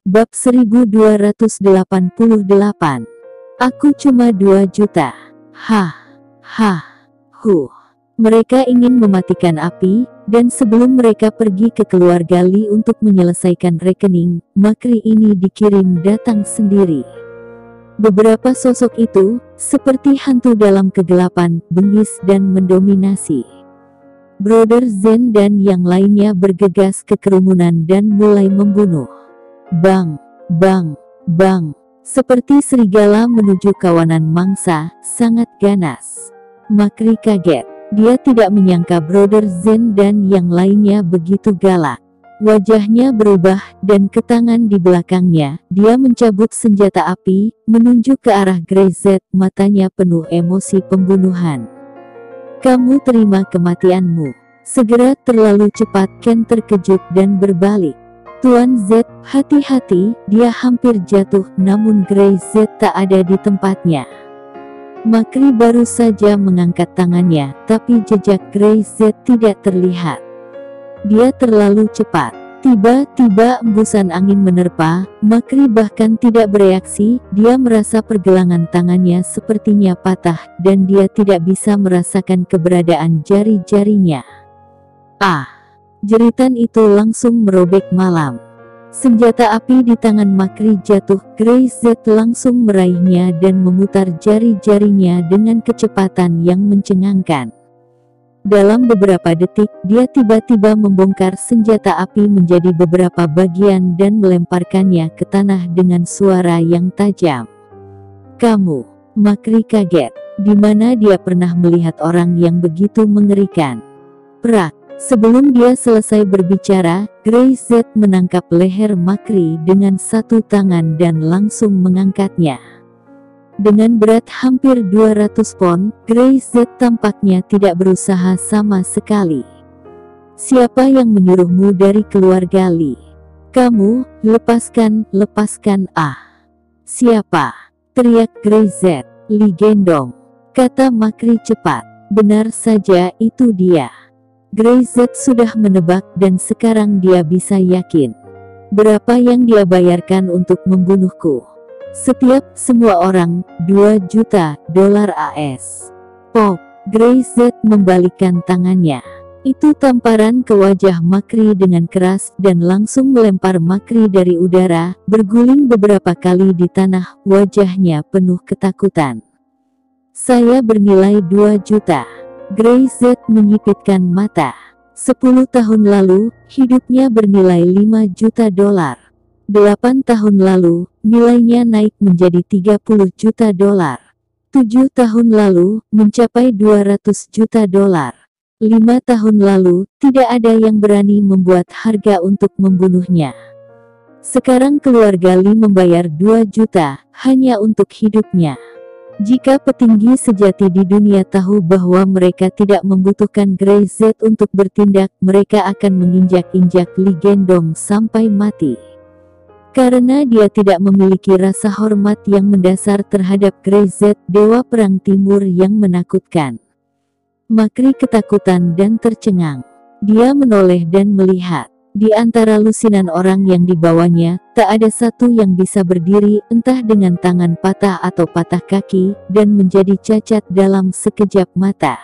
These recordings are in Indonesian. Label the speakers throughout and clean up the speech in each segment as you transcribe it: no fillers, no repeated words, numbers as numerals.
Speaker 1: Bab 1288. Aku cuma 2 juta. Hah, hah, huh. Mereka ingin mematikan api, dan sebelum mereka pergi ke keluarga Lee untuk menyelesaikan rekening, Makri ini dikirim datang sendiri. Beberapa sosok itu, seperti hantu dalam kegelapan, bengis dan mendominasi. Brother Zen dan yang lainnya bergegas ke kerumunan dan mulai membunuh. Bang, bang, bang. Seperti serigala menuju kawanan mangsa, sangat ganas. Makri kaget. Dia tidak menyangka Brother Zen dan yang lainnya begitu galak. Wajahnya berubah, dan ke tangan di belakangnya, dia mencabut senjata api, menunjuk ke arah Grey Z, matanya penuh emosi pembunuhan. Kamu terima kematianmu. Segera. Terlalu cepat. Ken terkejut dan berbalik. Tuan Z, hati-hati, dia hampir jatuh, namun Grey Z tak ada di tempatnya. Makri baru saja mengangkat tangannya, tapi jejak Grey Z tidak terlihat. Dia terlalu cepat. Tiba-tiba embusan angin menerpa, Makri bahkan tidak bereaksi, dia merasa pergelangan tangannya sepertinya patah, dan dia tidak bisa merasakan keberadaan jari-jarinya. Ah! Jeritan itu langsung merobek malam. Senjata api di tangan Makri jatuh, Grey Z langsung meraihnya dan memutar jari-jarinya dengan kecepatan yang mencengangkan. Dalam beberapa detik, dia tiba-tiba membongkar senjata api menjadi beberapa bagian dan melemparkannya ke tanah dengan suara yang tajam. Kamu, Makri kaget. Di mana dia pernah melihat orang yang begitu mengerikan? Prak. Sebelum dia selesai berbicara, Grey Z menangkap leher Makri dengan satu tangan dan langsung mengangkatnya. Dengan berat hampir 200 pon, Grey Z tampaknya tidak berusaha sama sekali. Siapa yang menyuruhmu dari keluarga Lee? Kamu, lepaskan, lepaskan. Ah! Siapa? Teriak Grey Z. Lee Gendong, kata Makri cepat. Benar saja, itu dia. Grey Z sudah menebak dan sekarang dia bisa yakin. Berapa yang dia bayarkan untuk membunuhku? Semua orang, 2 juta dolar AS. Pop, Grey Z membalikkan tangannya. Itu tamparan ke wajah Makri dengan keras dan langsung melempar Makri dari udara, berguling beberapa kali di tanah, wajahnya penuh ketakutan. Saya bernilai 2 juta. Grey Z menyipitkan mata. 10 tahun lalu, hidupnya bernilai 5 juta dolar. 8 tahun lalu, nilainya naik menjadi 30 juta dolar. 7 tahun lalu, mencapai 200 juta dolar. 5 tahun lalu, tidak ada yang berani membuat harga untuk membunuhnya. Sekarang keluarga Lee membayar 2 juta, hanya untuk hidupnya. Jika petinggi sejati di dunia tahu bahwa mereka tidak membutuhkan Grey Z untuk bertindak, mereka akan menginjak-injak Lee Gendong sampai mati. Karena dia tidak memiliki rasa hormat yang mendasar terhadap Grey Z, dewa perang timur yang menakutkan. Makri ketakutan dan tercengang. Dia menoleh dan melihat. Di antara lusinan orang yang dibawanya, tak ada satu yang bisa berdiri, entah dengan tangan patah atau patah kaki, dan menjadi cacat dalam sekejap mata.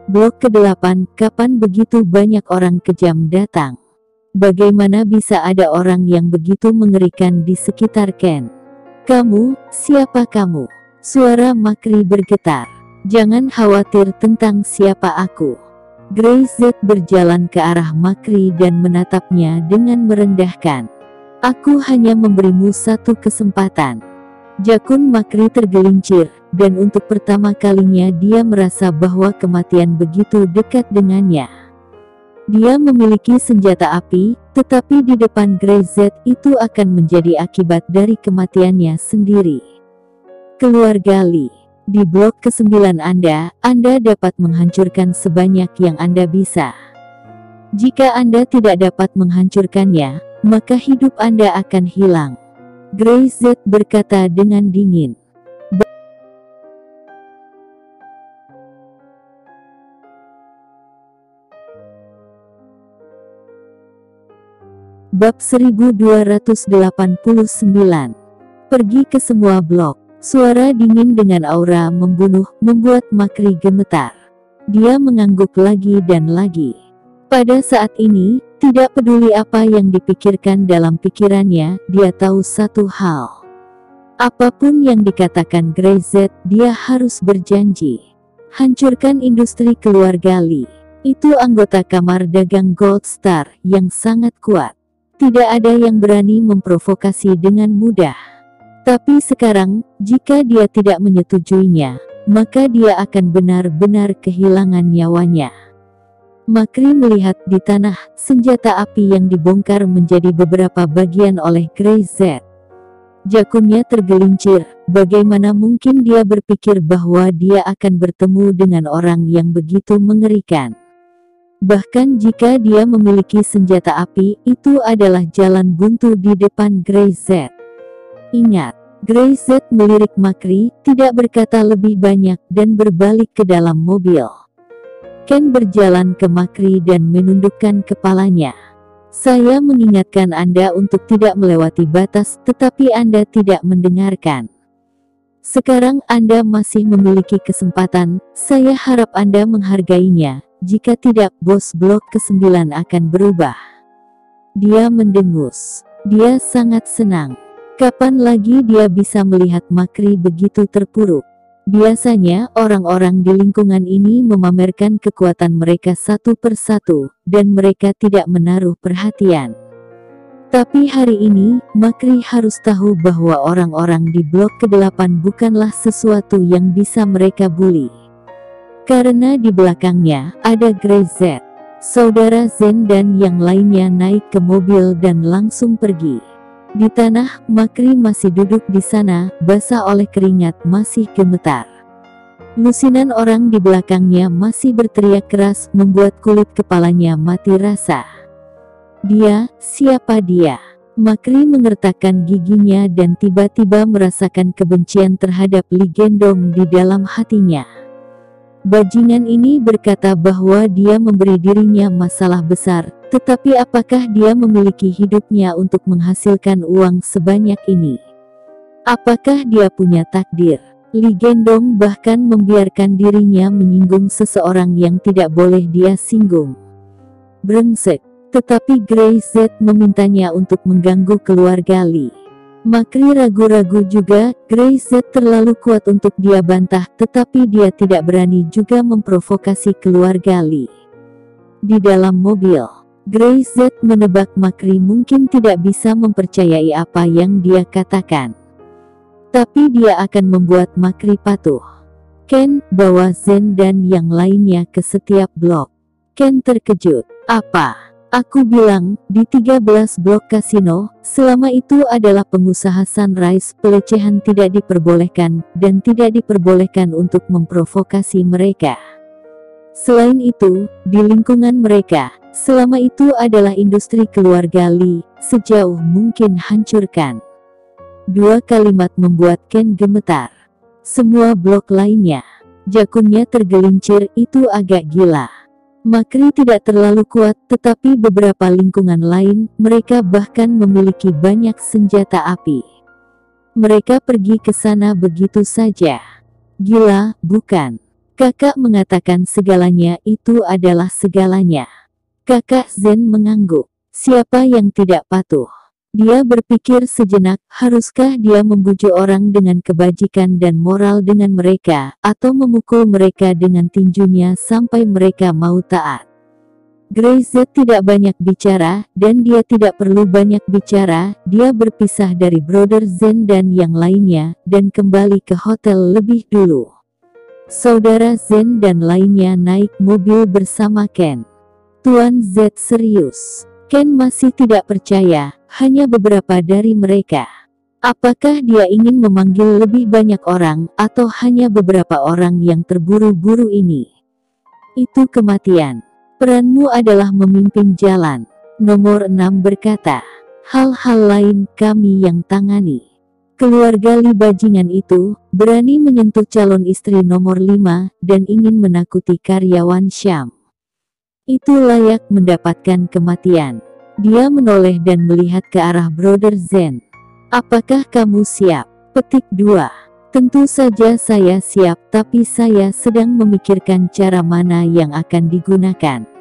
Speaker 1: Blok ke-8, kapan begitu banyak orang kejam datang? Bagaimana bisa ada orang yang begitu mengerikan di sekitar Ken? Kamu, siapa kamu? Suara Makri bergetar. Jangan khawatir tentang siapa aku. Grey Z berjalan ke arah Makri dan menatapnya dengan merendahkan. Aku hanya memberimu satu kesempatan. Jakun Makri tergelincir, dan untuk pertama kalinya dia merasa bahwa kematian begitu dekat dengannya. Dia memiliki senjata api, tetapi di depan Grey Z itu akan menjadi akibat dari kematiannya sendiri. Keluarga Lee. Di blok ke-9 Anda dapat menghancurkan sebanyak yang Anda bisa. Jika Anda tidak dapat menghancurkannya, maka hidup Anda akan hilang. Grey Z berkata dengan dingin. Bab 1289. Pergi ke semua blok. Suara dingin dengan aura membunuh membuat Makri gemetar. Dia mengangguk lagi dan lagi. Pada saat ini, tidak peduli apa yang dipikirkan dalam pikirannya, dia tahu satu hal. Apapun yang dikatakan Greyz, dia harus berjanji. Hancurkan industri keluarga Lee. Itu anggota kamar dagang Gold Star yang sangat kuat. Tidak ada yang berani memprovokasi dengan mudah. Tapi sekarang, jika dia tidak menyetujuinya, maka dia akan benar-benar kehilangan nyawanya. Makri melihat di tanah senjata api yang dibongkar menjadi beberapa bagian oleh Greyz. Jakunnya tergelincir. Bagaimana mungkin dia berpikir bahwa dia akan bertemu dengan orang yang begitu mengerikan? Bahkan jika dia memiliki senjata api, itu adalah jalan buntu di depan Greyz. Ingat, Greyz melirik Makri, tidak berkata lebih banyak dan berbalik ke dalam mobil. Ken berjalan ke Makri dan menundukkan kepalanya. Saya mengingatkan Anda untuk tidak melewati batas, tetapi Anda tidak mendengarkan. Sekarang Anda masih memiliki kesempatan, saya harap Anda menghargainya. Jika tidak, bos blok ke-9 akan berubah. Dia mendengus. Dia sangat senang. Kapan lagi dia bisa melihat Makri begitu terpuruk? Biasanya orang-orang di lingkungan ini memamerkan kekuatan mereka satu persatu, dan mereka tidak menaruh perhatian. Tapi hari ini, Makri harus tahu bahwa orang-orang di blok ke-8 bukanlah sesuatu yang bisa mereka bully. Karena di belakangnya, ada Greyz. Saudara Zen dan yang lainnya naik ke mobil dan langsung pergi. Di tanah, Makri masih duduk di sana, basah oleh keringat, masih gemetar. Lusinan orang di belakangnya masih berteriak keras, membuat kulit kepalanya mati rasa. Dia, siapa dia? Makri mengertakkan giginya dan tiba-tiba merasakan kebencian terhadap Lee Gendong di dalam hatinya. Bajingan ini berkata bahwa dia memberi dirinya masalah besar, tetapi apakah dia memiliki hidupnya untuk menghasilkan uang sebanyak ini? Apakah dia punya takdir? Lee Gendong bahkan membiarkan dirinya menyinggung seseorang yang tidak boleh dia singgung. Brengsek. Tetapi Greyz memintanya untuk mengganggu keluarga Lee. Makri ragu-ragu juga. Greyz terlalu kuat untuk dia bantah, tetapi dia tidak berani juga memprovokasi keluarga Lee. Di dalam mobil, Greyz menebak Makri mungkin tidak bisa mempercayai apa yang dia katakan. Tapi dia akan membuat Makri patuh. Ken, bawa Zen dan yang lainnya ke setiap blok. Ken terkejut. Apa? Aku bilang, di 13 blok kasino, selama itu adalah pengusaha Sunrise, pelecehan tidak diperbolehkan, dan tidak diperbolehkan untuk memprovokasi mereka. Selain itu, di lingkungan mereka, selama itu adalah industri keluarga Lee, sejauh mungkin hancurkan. Dua kalimat membuat Ken gemetar. Semua blok lainnya, jakunnya tergelincir, itu agak gila. Makri tidak terlalu kuat, tetapi beberapa lingkungan lain, mereka bahkan memiliki banyak senjata api. Mereka pergi ke sana begitu saja. Gila, bukan? Kakak mengatakan segalanya itu adalah segalanya. Kakak Zen mengangguk. Siapa yang tidak patuh? Dia berpikir sejenak, haruskah dia membujuk orang dengan kebajikan dan moral dengan mereka, atau memukul mereka dengan tinjunya sampai mereka mau taat? Greyz tidak banyak bicara, dan dia tidak perlu banyak bicara. Dia berpisah dari Brother Zen dan yang lainnya, dan kembali ke hotel lebih dulu. Saudara Zen dan lainnya naik mobil bersama Ken. Tuan Z serius. Ken masih tidak percaya, hanya beberapa dari mereka. Apakah dia ingin memanggil lebih banyak orang, atau hanya beberapa orang yang terburu-buru ini? Itu kematian. Peranmu adalah memimpin jalan. Nomor 6 berkata. Hal-hal lain kami yang tangani. Keluarga Lee bajingan itu, berani menyentuh calon istri nomor 5, dan ingin menakuti karyawan Syam. Itu layak mendapatkan kematian. Dia menoleh dan melihat ke arah Brother Zen. Apakah kamu siap? Petik 2. Tentu saja saya siap, tapi saya sedang memikirkan cara mana yang akan digunakan.